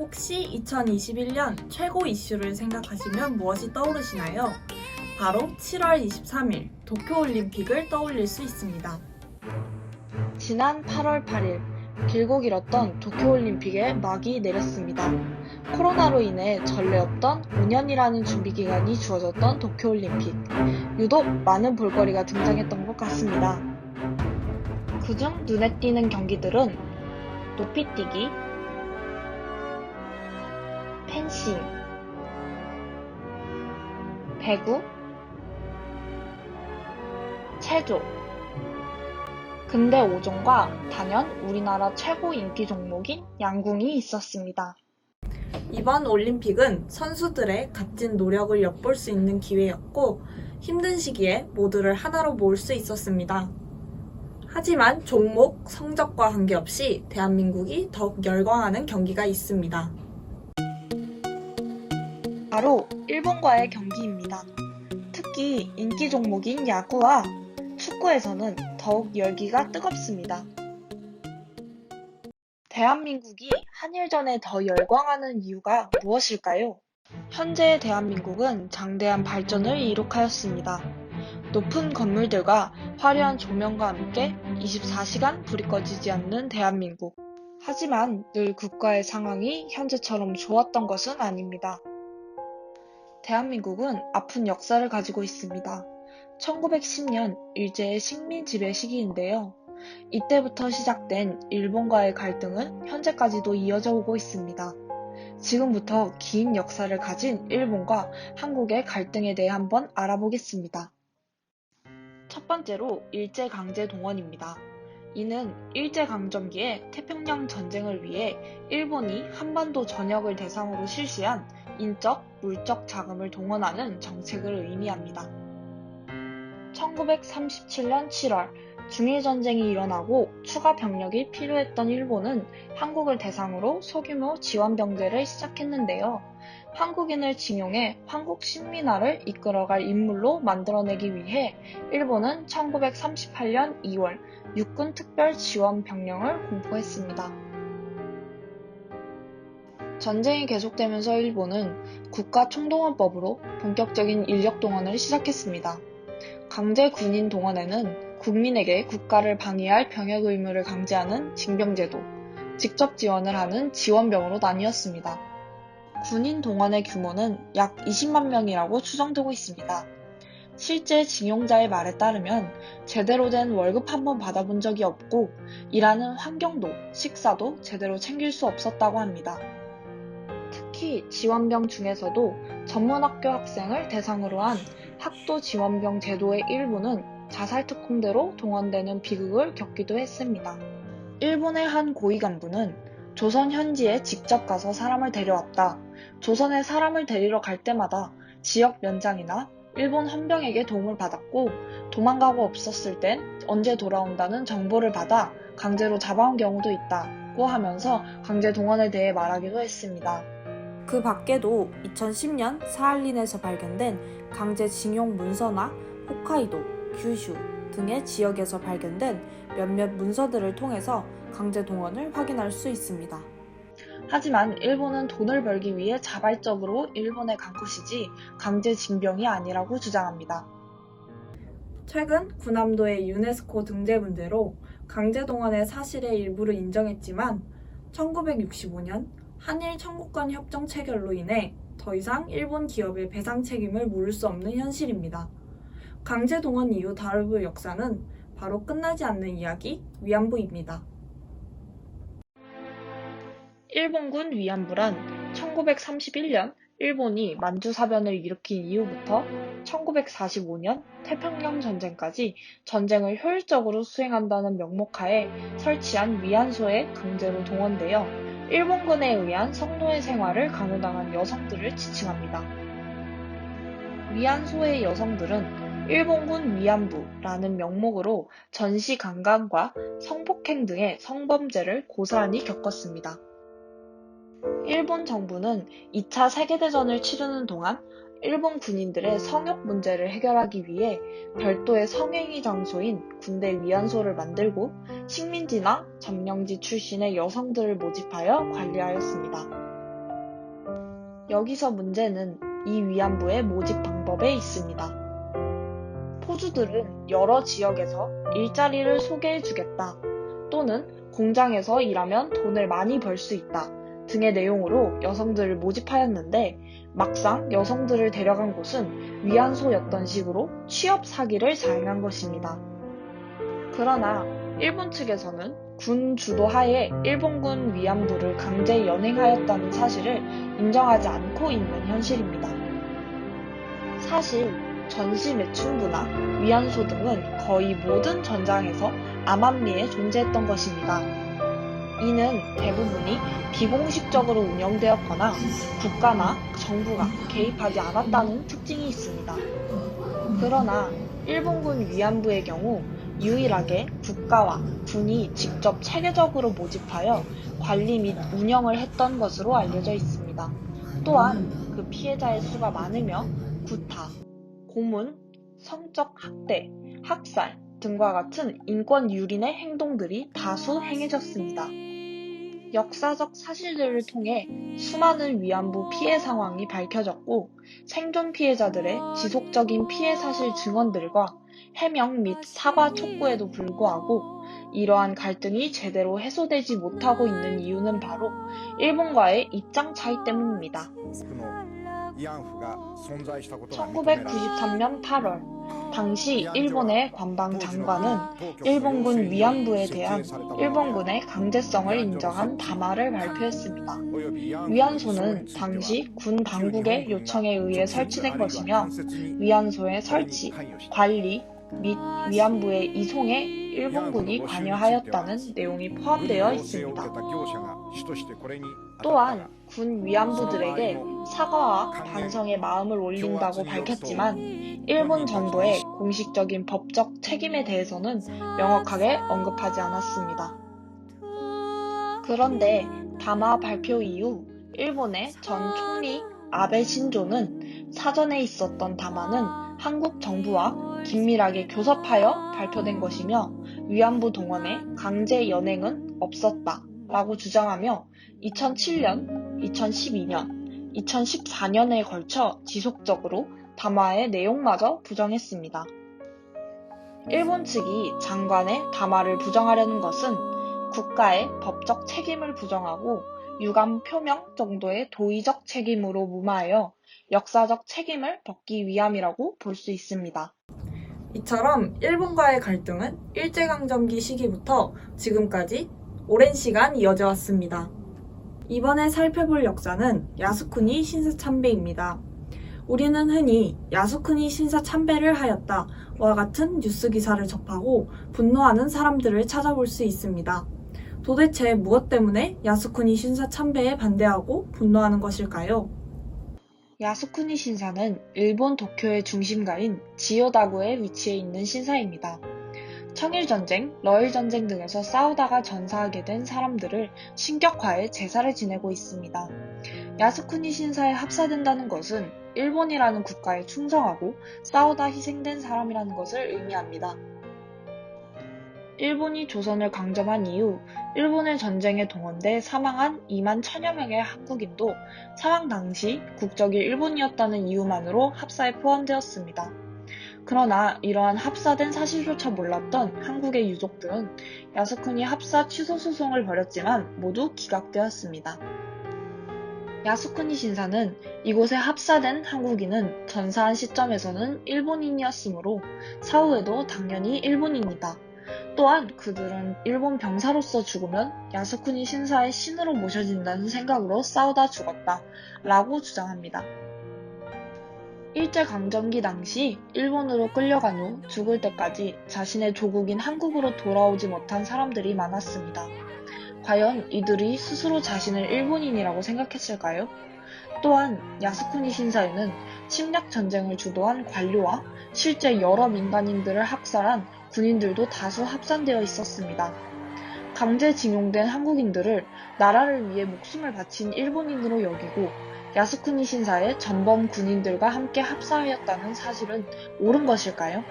혹시 2021년 최고 이슈를 생각하시면 무엇이 떠오르시나요? 바로 7월 23일 도쿄올림픽을 떠올릴 수 있습니다. 지난 8월 8일 길고 길었던 도쿄올림픽에 막이 내렸습니다. 코로나로 인해 전례 없던 5년이라는 준비 기간이 주어졌던 도쿄올림픽. 유독 많은 볼거리가 등장했던 것 같습니다. 그중 눈에 띄는 경기들은 높이뛰기, 펜싱, 배구, 체조, 근대 5종과 단연 우리나라 최고 인기 종목인 양궁이 있었습니다. 이번 올림픽은 선수들의 값진 노력을 엿볼 수 있는 기회였고 힘든 시기에 모두를 하나로 모을 수 있었습니다. 하지만 종목, 성적과 관계없이 대한민국이 더욱 열광하는 경기가 있습니다. 바로 일본과의 경기입니다. 특히 인기 종목인 야구와 축구에서는 더욱 열기가 뜨겁습니다. 대한민국이 한일전에 더 열광하는 이유가 무엇일까요? 현재의 대한민국은 장대한 발전을 이룩하였습니다. 높은 건물들과 화려한 조명과 함께 24시간 불이 꺼지지 않는 대한민국. 하지만 늘 국가의 상황이 현재처럼 좋았던 것은 아닙니다. 대한민국은 아픈 역사를 가지고 있습니다. 1910년 일제의 식민 지배 시기인데요. 이때부터 시작된 일본과의 갈등은 현재까지도 이어져 오고 있습니다. 지금부터 긴 역사를 가진 일본과 한국의 갈등에 대해 한번 알아보겠습니다. 첫 번째로 일제강제동원입니다. 이는 일제강점기에 태평양 전쟁을 위해 일본이 한반도 전역을 대상으로 실시한 인적, 물적 자금을 동원하는 정책을 의미합니다. 1937년 7월 중일전쟁이 일어나고 추가 병력이 필요했던 일본은 한국을 대상으로 소규모 지원병제를 시작했는데요. 한국인을 징용해 한국 식민화를 이끌어갈 인물로 만들어내기 위해 일본은 1938년 2월 육군 특별 지원 병령을 공포했습니다. 전쟁이 계속되면서 일본은 국가총동원법으로 본격적인 인력 동원을 시작했습니다. 강제 군인 동원에는 국민에게 국가를 방위할 병역 의무를 강제하는 징병제도, 직접 지원을 하는 지원병으로 나뉘었습니다. 군인 동원의 규모는 약 20만 명이라고 추정되고 있습니다. 실제 징용자의 말에 따르면 제대로 된 월급 한 번 받아본 적이 없고 일하는 환경도 식사도 제대로 챙길 수 없었다고 합니다. 특히 지원병 중에서도 전문학교 학생을 대상으로 한 학도 지원병 제도의 일부는 자살 특공대로 동원되는 비극을 겪기도 했습니다. 일본의 한 고위 간부는 조선 현지에 직접 가서 사람을 데려왔다. 조선에 사람을 데리러 갈 때마다 지역 면장이나 일본 헌병에게 도움을 받았고 도망가고 없었을 땐 언제 돌아온다는 정보를 받아 강제로 잡아온 경우도 있다고 하면서 강제 동원에 대해 말하기도 했습니다. 그 밖에도 2010년 사할린에서 발견된 강제징용 문서나 홋카이도, 규슈 등의 지역에서 발견된 몇몇 문서들을 통해서 강제 동원을 확인할 수 있습니다. 하지만 일본은 돈을 벌기 위해 자발적으로 일본에 간 것이지 강제징병이 아니라고 주장합니다. 최근 군함도의 유네스코 등재 문제로 강제 동원의 사실의 일부를 인정했지만 1965년 한일 청구권 협정 체결로 인해 더 이상 일본 기업의 배상 책임을 물을 수 없는 현실입니다. 강제 동원 이후 다뤄볼 역사는 바로 끝나지 않는 이야기 위안부입니다. 일본군 위안부란 1931년 일본이 만주사변을 일으킨 이후부터 1945년 태평양 전쟁까지 전쟁을 효율적으로 수행한다는 명목하에 설치한 위안소에 강제로 동원되어 일본군에 의한 성노예 생활을 강요당한 여성들을 지칭합니다. 위안소의 여성들은 일본군 위안부라는 명목으로 전시 강간과 성폭행 등의 성범죄를 고스란히 겪었습니다. 일본 정부는 2차 세계대전을 치르는 동안 일본 군인들의 성욕 문제를 해결하기 위해 별도의 성행위 장소인 군대 위안소를 만들고 식민지나 점령지 출신의 여성들을 모집하여 관리하였습니다. 여기서 문제는 이 위안부의 모집 방법에 있습니다. 포주들은 여러 지역에서 일자리를 소개해주겠다 또는 공장에서 일하면 돈을 많이 벌 수 있다 등의 내용으로 여성들을 모집하였는데 막상 여성들을 데려간 곳은 위안소였던 식으로 취업 사기를 자행한 것입니다. 그러나 일본 측에서는 군 주도 하에 일본군 위안부를 강제 연행하였다는 사실을 인정하지 않고 있는 현실입니다. 사실 전시 매춘부나 위안소 등은 거의 모든 전장에서 암암리에 존재했던 것입니다. 이는 대부분이 비공식적으로 운영되었거나 국가나 정부가 개입하지 않았다는 특징이 있습니다. 그러나 일본군 위안부의 경우 유일하게 국가와 군이 직접 체계적으로 모집하여 관리 및 운영을 했던 것으로 알려져 있습니다. 또한 그 피해자의 수가 많으며 구타, 고문, 성적 학대, 학살 등과 같은 인권 유린의 행동들이 다수 행해졌습니다. 역사적 사실들을 통해 수많은 위안부 피해 상황이 밝혀졌고 생존 피해자들의 지속적인 피해 사실 증언들과 해명 및 사과 촉구에도 불구하고 이러한 갈등이 제대로 해소되지 못하고 있는 이유는 바로 일본과의 입장 차이 때문입니다. 1993년 8월 당시 일본의 관방 장관은 일본군 위안부에 대한 일본군의 강제성을 인정한 담화를 발표했습니다. 위안소는 당시 군 당국의 요청에 의해 설치된 것이며 위안소의 설치, 관리 및 위안부의 이송에 일본군이 관여하였다는 내용이 포함되어 있습니다. 또한 군 위안부들에게 사과와 반성의 마음을 올린다고 밝혔지만 일본 정부의 공식적인 법적 책임에 대해서는 명확하게 언급하지 않았습니다. 그런데 담화 발표 이후 일본의 전 총리 아베 신조는 사전에 있었던 담화는 한국 정부와 긴밀하게 교섭하여 발표된 것이며 위안부 동원의 강제 연행은 없었다 라고 주장하며 2007년, 2012년, 2014년에 걸쳐 지속적으로 담화의 내용마저 부정했습니다. 일본 측이 장관의 담화를 부정하려는 것은 국가의 법적 책임을 부정하고 유감 표명 정도의 도의적 책임으로 무마하여 역사적 책임을 벗기 위함이라고 볼 수 있습니다. 이처럼 일본과의 갈등은 일제강점기 시기부터 지금까지 오랜 시간 이어져 왔습니다. 이번에 살펴볼 역사는 야스쿠니 신사참배입니다. 우리는 흔히 야스쿠니 신사참배를 하였다와 같은 뉴스 기사를 접하고 분노하는 사람들을 찾아볼 수 있습니다. 도대체 무엇 때문에 야스쿠니 신사참배에 반대하고 분노하는 것일까요? 야스쿠니 신사는 일본 도쿄의 중심가인 지요다구에 위치해 있는 신사입니다. 청일전쟁, 러일전쟁 등에서 싸우다가 전사하게 된 사람들을 신격화해 제사를 지내고 있습니다. 야스쿠니 신사에 합사된다는 것은 일본이라는 국가에 충성하고 싸우다 희생된 사람이라는 것을 의미합니다. 일본이 조선을 강점한 이후 일본의 전쟁에 동원돼 사망한 2만 1000여 명의 한국인도 사망 당시 국적이 일본이었다는 이유만으로 합사에 포함되었습니다. 그러나 이러한 합사된 사실조차 몰랐던 한국의 유족들은 야스쿠니 합사 취소 소송을 벌였지만 모두 기각되었습니다. 야스쿠니 신사는 이곳에 합사된 한국인은 전사한 시점에서는 일본인이었으므로 사후에도 당연히 일본인이다. 또한 그들은 일본 병사로서 죽으면 야스쿠니 신사의 신으로 모셔진다는 생각으로 싸우다 죽었다 라고 주장합니다. 일제강점기 당시 일본으로 끌려간 후 죽을 때까지 자신의 조국인 한국으로 돌아오지 못한 사람들이 많았습니다. 과연 이들이 스스로 자신을 일본인이라고 생각했을까요? 또한 야스쿠니 신사에는 침략전쟁을 주도한 관료와 실제 여러 민간인들을 학살한 군인들도 다수 합산되어 있었습니다. 강제징용된 한국인들을 나라를 위해 목숨을 바친 일본인으로 여기고 야스쿠니 신사의 전범 군인들과 함께 합사하였다는 사실은 옳은 것일까요?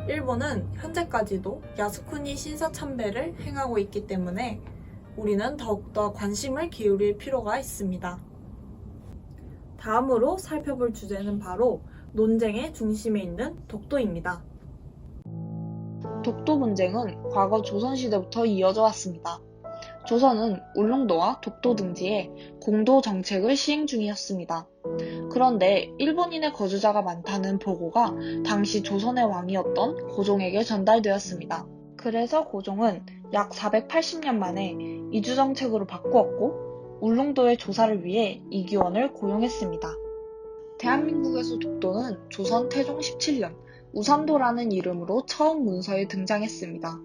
일본은 현재까지도 야스쿠니 신사 참배를 행하고 있기 때문에 우리는 더욱더 관심을 기울일 필요가 있습니다. 다음으로 살펴볼 주제는 바로 논쟁의 중심에 있는 독도입니다. 독도 분쟁은 과거 조선시대부터 이어져 왔습니다. 조선은 울릉도와 독도 등지에 공도 정책을 시행 중이었습니다. 그런데 일본인의 거주자가 많다는 보고가 당시 조선의 왕이었던 고종에게 전달되었습니다. 그래서 고종은 약 480년 만에 이주 정책으로 바꾸었고 울릉도의 조사를 위해 이규원을 고용했습니다. 대한민국에서 독도는 조선 태종 17년 우산도라는 이름으로 처음 문서에 등장했습니다.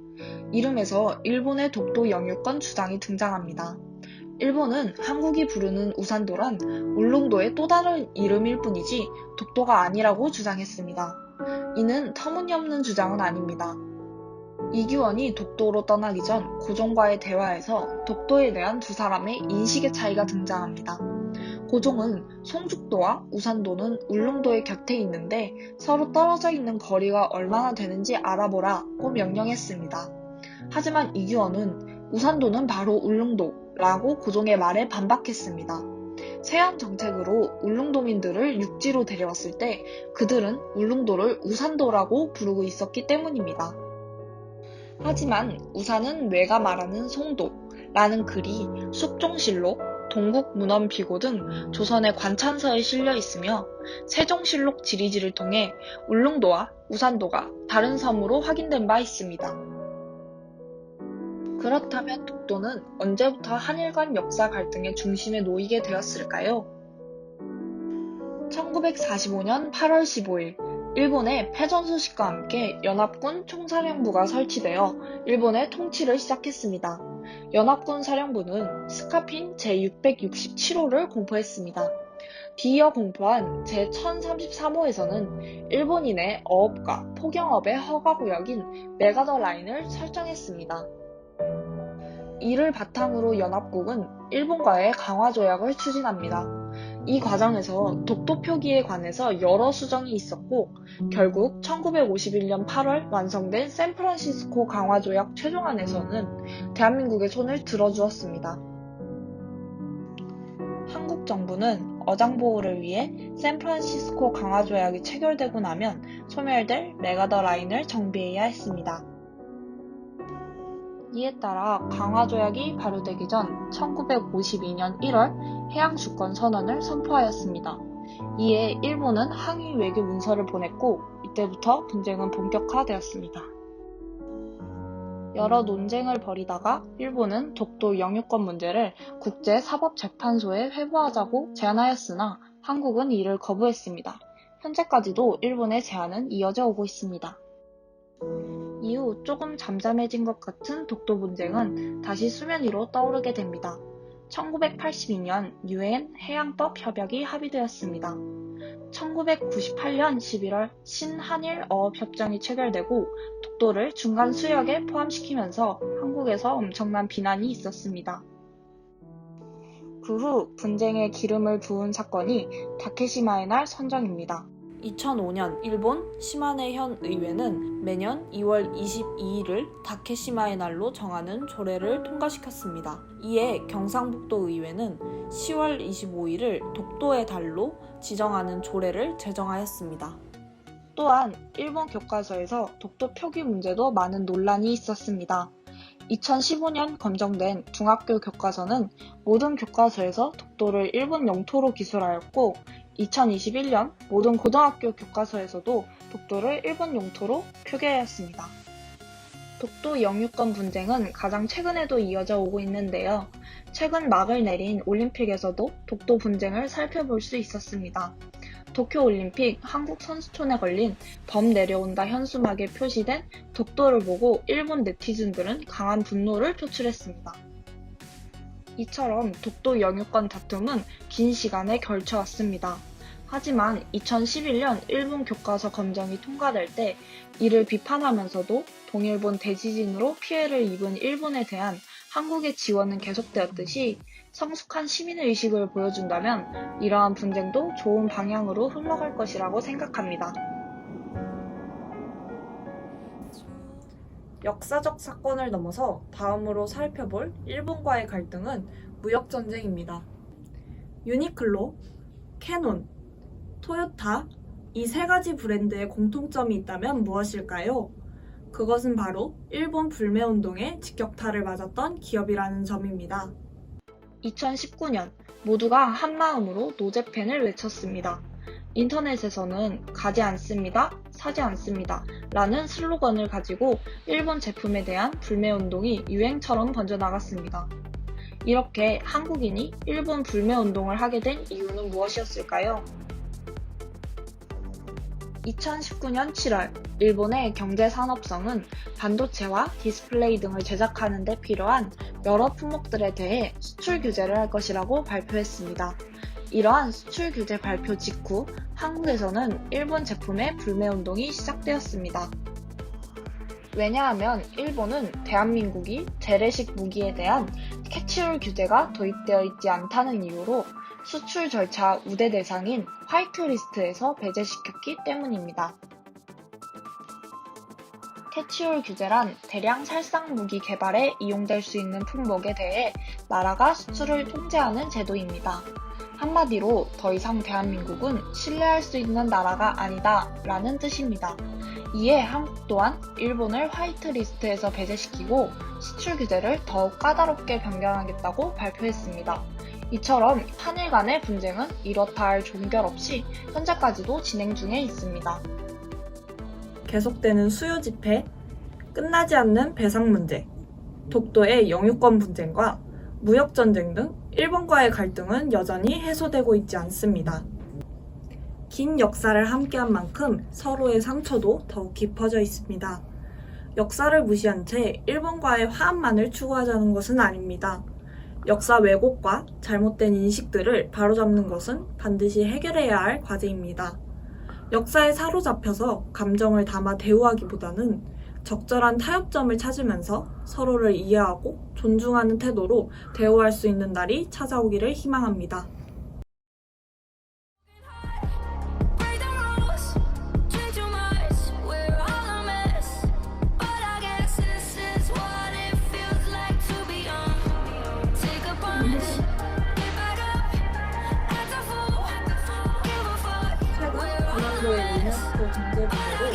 이름에서 일본의 독도 영유권 주장이 등장합니다. 일본은 한국이 부르는 우산도란 울릉도의 또 다른 이름일 뿐이지 독도가 아니라고 주장했습니다. 이는 터무니없는 주장은 아닙니다. 이규원이 독도로 떠나기 전 고종과의 대화에서 독도에 대한 두 사람의 인식의 차이가 등장합니다. 고종은 송죽도와 우산도는 울릉도의 곁에 있는데 서로 떨어져 있는 거리가 얼마나 되는지 알아보라고 명령했습니다. 하지만 이규원은 우산도는 바로 울릉도라고 고종의 말에 반박했습니다. 세안 정책으로 울릉도민들을 육지로 데려왔을 때 그들은 울릉도를 우산도라고 부르고 있었기 때문입니다. 하지만 우산은 뇌가 말하는 송도라는 글이 숙종실록, 동국문헌비고 등 조선의 관찬서에 실려 있으며 세종실록 지리지를 통해 울릉도와 우산도가 다른 섬으로 확인된 바 있습니다. 그렇다면 독도는 언제부터 한일 간 역사 갈등의 중심에 놓이게 되었을까요? 1945년 8월 15일 일본의 패전 소식과 함께 연합군 총사령부가 설치되어 일본의 통치를 시작했습니다. 연합군 사령부는 스카핀 제667호를 공포했습니다. 뒤이어 공포한 제1033호에서는 일본인의 어업과 포경업의 허가구역인 메가더 라인을 설정했습니다. 이를 바탕으로 연합국은 일본과의 강화조약을 추진합니다. 이 과정에서 독도 표기에 관해서 여러 수정이 있었고 결국 1951년 8월 완성된 샌프란시스코 강화조약 최종안에서는 대한민국의 손을 들어주었습니다. 한국 정부는 어장보호를 위해 샌프란시스코 강화조약이 체결되고 나면 소멸될 메가더 라인을 정비해야 했습니다. 이에 따라 강화조약이 발효되기 전 1952년 1월 해양주권 선언을 선포하였습니다. 이에 일본은 항의 외교 문서를 보냈고 이때부터 분쟁은 본격화되었습니다. 여러 논쟁을 벌이다가 일본은 독도 영유권 문제를 국제사법재판소에 회부하자고 제안하였으나 한국은 이를 거부했습니다. 현재까지도 일본의 제안은 이어져 오고 있습니다. 이후 조금 잠잠해진 것 같은 독도 분쟁은 다시 수면 위로 떠오르게 됩니다. 1982년 유엔 해양법 협약이 합의되었습니다. 1998년 11월 신한일 어업협정이 체결되고 독도를 중간 수역에 포함시키면서 한국에서 엄청난 비난이 있었습니다. 그 후 분쟁에 기름을 부은 사건이 다케시마의 날 선정입니다. 2005년 일본 시마네 현 의회는 매년 2월 22일을 다케시마의 날로 정하는 조례를 통과시켰습니다. 이에 경상북도 의회는 10월 25일을 독도의 달로 지정하는 조례를 제정하였습니다. 또한 일본 교과서에서 독도 표기 문제도 많은 논란이 있었습니다. 2015년 검정된 중학교 교과서는 모든 교과서에서 독도를 일본 영토로 기술하였고 2021년 모든 고등학교 교과서에서도 독도를 일본 영토로 표기하였습니다. 독도 영유권 분쟁은 가장 최근에도 이어져 오고 있는데요. 최근 막을 내린 올림픽에서도 독도 분쟁을 살펴볼 수 있었습니다. 도쿄올림픽 한국 선수촌에 걸린 범 내려온다 현수막에 표시된 독도를 보고 일본 네티즌들은 강한 분노를 표출했습니다. 이처럼 독도 영유권 다툼은 긴 시간에 걸쳐왔습니다. 하지만 2011년 일본 교과서 검정이 통과될 때 이를 비판하면서도 동일본 대지진으로 피해를 입은 일본에 대한 한국의 지원은 계속되었듯이 성숙한 시민의식을 보여준다면 이러한 분쟁도 좋은 방향으로 흘러갈 것이라고 생각합니다. 역사적 사건을 넘어서 다음으로 살펴볼 일본과의 갈등은 무역전쟁입니다. 유니클로, 캐논, 토요타, 이 세 가지 브랜드의 공통점이 있다면 무엇일까요? 그것은 바로 일본 불매운동에 직격탄을 맞았던 기업이라는 점입니다. 2019년 모두가 한마음으로 노제팬을 외쳤습니다. 인터넷에서는 가지 않습니다, 사지 않습니다 라는 슬로건을 가지고 일본 제품에 대한 불매운동이 유행처럼 번져나갔습니다. 이렇게 한국인이 일본 불매운동을 하게 된 이유는 무엇이었을까요? 2019년 7월, 일본의 경제산업성은 반도체와 디스플레이 등을 제작하는 데 필요한 여러 품목들에 대해 수출 규제를 할 것이라고 발표했습니다. 이러한 수출 규제 발표 직후 한국에서는 일본 제품의 불매운동이 시작되었습니다. 왜냐하면 일본은 대한민국이 재래식 무기에 대한 캐치홀 규제가 도입되어 있지 않다는 이유로 수출 절차 우대 대상인 화이트리스트에서 배제시켰기 때문입니다. 캐치홀 규제란 대량 살상 무기 개발에 이용될 수 있는 품목에 대해 나라가 수출을 통제하는 제도입니다. 한마디로 더 이상 대한민국은 신뢰할 수 있는 나라가 아니다 라는 뜻입니다. 이에 한국 또한 일본을 화이트리스트에서 배제시키고 수출 규제를 더욱 까다롭게 변경하겠다고 발표했습니다. 이처럼 한일 간의 분쟁은 이렇다 할 종결 없이 현재까지도 진행 중에 있습니다. 계속되는 수요 집회, 끝나지 않는 배상 문제, 독도의 영유권 분쟁과 무역 전쟁 등 일본과의 갈등은 여전히 해소되고 있지 않습니다. 긴 역사를 함께한 만큼 서로의 상처도 더욱 깊어져 있습니다. 역사를 무시한 채 일본과의 화합만을 추구하자는 것은 아닙니다. 역사 왜곡과 잘못된 인식들을 바로잡는 것은 반드시 해결해야 할 과제입니다. 역사에 사로잡혀서 감정을 담아 대우하기보다는 적절한 타협점을 찾으면서 서로를 이해하고 존중하는 태도로 대우할 수 있는 날이 찾아오기를 희망합니다. 최근 군함도의 유네스코 등재 문제로